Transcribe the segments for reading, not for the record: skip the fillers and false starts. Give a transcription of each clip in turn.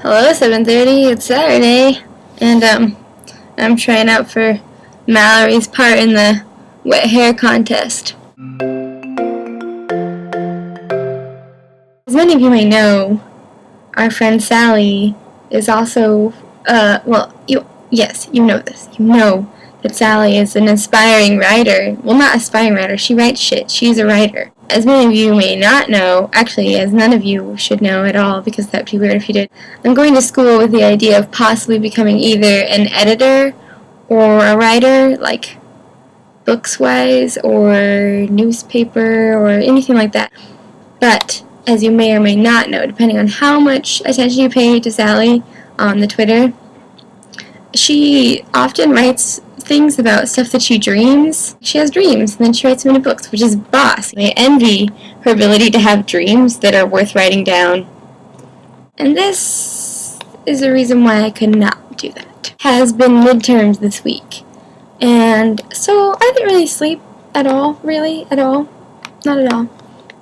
Hello, 7:30. It's Saturday, and I'm trying out for Mallory's part in the wet hair contest. As many of you may know, our friend Sally is also, you know this. You know that Sally is an aspiring writer. Well, not aspiring writer. She writes shit. She's a writer. As many of you may not know, actually, as none of you should know at all, because that would be weird if you did, I'm going to school with the idea of possibly becoming either an editor or a writer, like books-wise, or newspaper, or anything like that. But, as you may or may not know, depending on how much attention you pay to Sally on the Twitter, she often writes things about stuff that she dreams. She has dreams, and then she writes them into books, which is boss. I envy her ability to have dreams that are worth writing down. And this is the reason why I could not do that. Has been midterms this week. And so I didn't really sleep at all, really, at all. Not at all.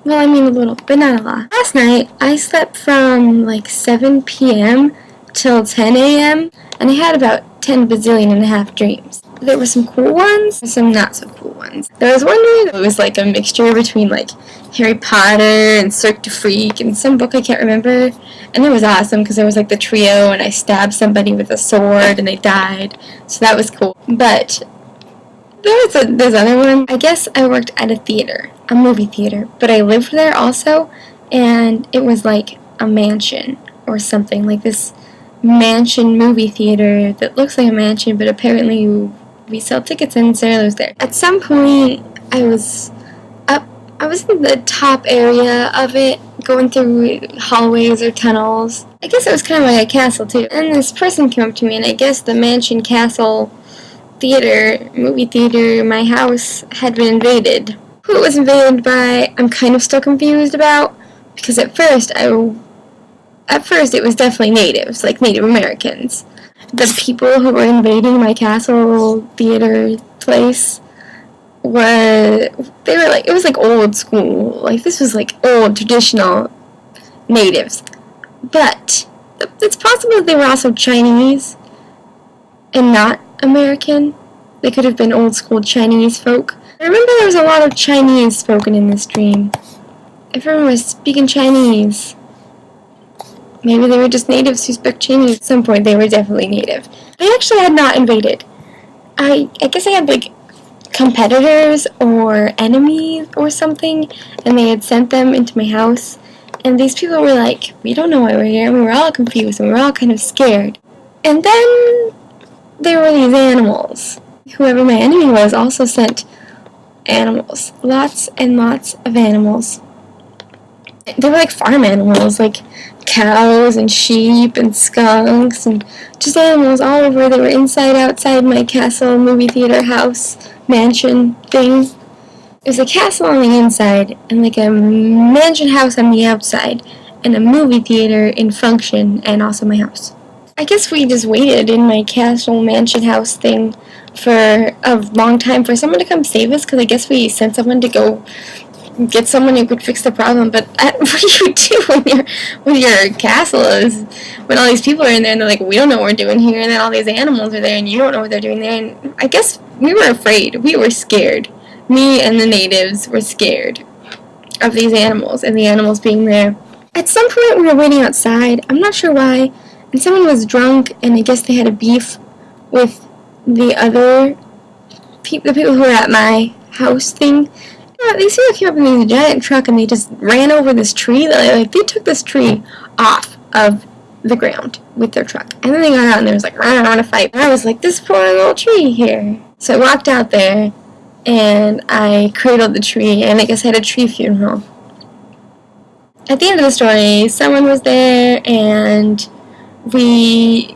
Well, I mean a little, but not a lot. Last night, I slept from like 7 p.m. till 10 a.m., and I had about 10 bazillion and a half dreams. There were some cool ones, and some not so cool ones. There was one where it was like a mixture between like Harry Potter and Cirque du Freak and some book I can't remember. And it was awesome because there was like the trio and I stabbed somebody with a sword and they died. So that was cool. But there was this other one. I guess I worked at a theater, a movie theater, but I lived there also, and it was like a mansion or something, like this mansion movie theater that looks like a mansion, but apparently we sell tickets and Sarah lives there. At some point, I was in the top area of it, going through hallways or tunnels. I guess it was kind of like a castle too. And this person came up to me, and I guess the mansion castle theater, movie theater, my house had been invaded. Who it was invaded by, I'm kind of still confused about, because at first it was definitely natives, like Native Americans. The people who were invading my castle theater place it was like old school, like this was like old traditional natives. But it's possible that they were also Chinese and not American. They could have been old school Chinese folk. I remember there was a lot of Chinese spoken in this dream. Everyone was speaking Chinese. Maybe they were just natives who spoke Chinese. At some point, they were definitely native. I actually had not invaded. I guess I had, like, competitors or enemies or something, and they had sent them into my house. And these people were like, we don't know why we're here, and we were all confused, and we were all kind of scared. And then there were these animals. Whoever my enemy was also sent animals. Lots and lots of animals. They were like farm animals, like cows and sheep and skunks and just animals all over. They were inside, outside my castle, movie theater, house, mansion thing. It was a castle on the inside and like a mansion house on the outside and a movie theater in function and also my house. I guess we just waited in my castle mansion house thing for a long time for someone to come save us, because I guess we sent someone to go get someone who could fix the problem. But what do you do when your castle is, when all these people are in there and they're like, we don't know what we're doing here, and then all these animals are there and you don't know what they're doing there? And I guess we were afraid. We were scared. Me and the natives were scared of these animals and the animals being there. At some point we were waiting outside. I'm not sure why. And someone was drunk, and I guess they had a beef with the other the people who were at my house thing. These people came up in this giant truck and they just ran over this tree. They took this tree off of the ground with their truck. And then they got out and there was like, I want to fight. And I was like, this poor little tree here. So I walked out there and I cradled the tree, and I guess I had a tree funeral. At the end of the story, someone was there and we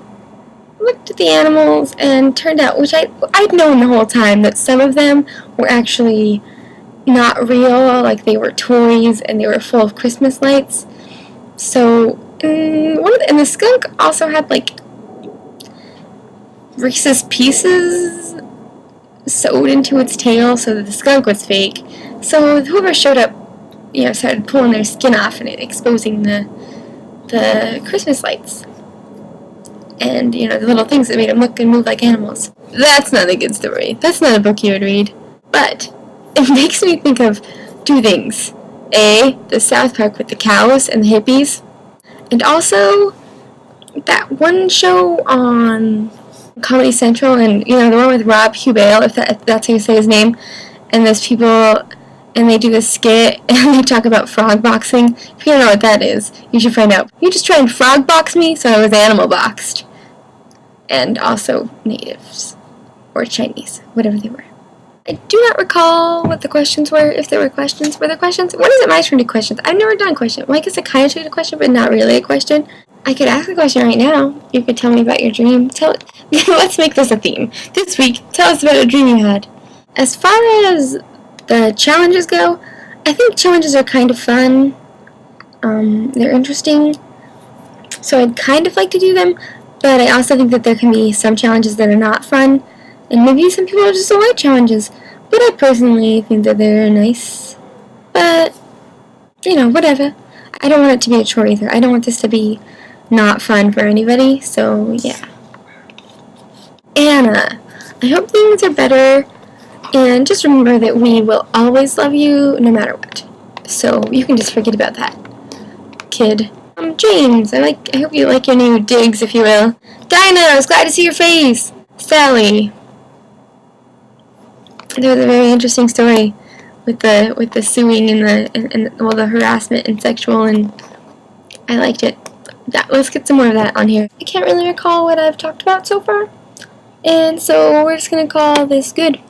looked at the animals, and turned out, which I'd known the whole time, that some of them were actually not real, like they were toys and they were full of Christmas lights. So and the skunk also had like Reese's Pieces sewed into its tail, so that the skunk was fake. So whoever showed up, started pulling their skin off and exposing the Christmas lights. and, you know, the little things that made them look and move like animals. That's not a good story. That's not a book you would read. But it makes me think of two things. A, the South Park with the cows and the hippies, and also that one show on Comedy Central, and, you know, the one with Rob Huebel, if that's how you say his name, and there's people, and they do this skit, and they talk about frog boxing. If you don't know what that is, you should find out. You just try and frog box me, so I was animal boxed. And also natives, or Chinese, whatever they were. I do not recall what the questions were, if there were questions. Were there questions? When is it my turn to questions? I've never done a question. Well, I guess I kind of took a question, but not really a question. I could ask a question right now. You could tell me about your dream. Let's make this a theme. This week, tell us about a dream you had. As far as the challenges go, I think challenges are kind of fun. They're interesting. So I'd kind of like to do them, but I also think that there can be some challenges that are not fun. And maybe some people just don't like challenges. But I personally think that they're nice. But, you know, whatever. I don't want it to be a chore either. I don't want this to be not fun for anybody. So, yeah. Anna, I hope things are better. And just remember that we will always love you no matter what. So, you can just forget about that, kid. James, I hope you like your new digs, if you will. Dinah, I was glad to see your face. Sally. There was a very interesting story with the suing and the harassment and sexual, and I liked it. Let's get some more of that on here. I can't really recall what I've talked about so far, and so we're just gonna call this good.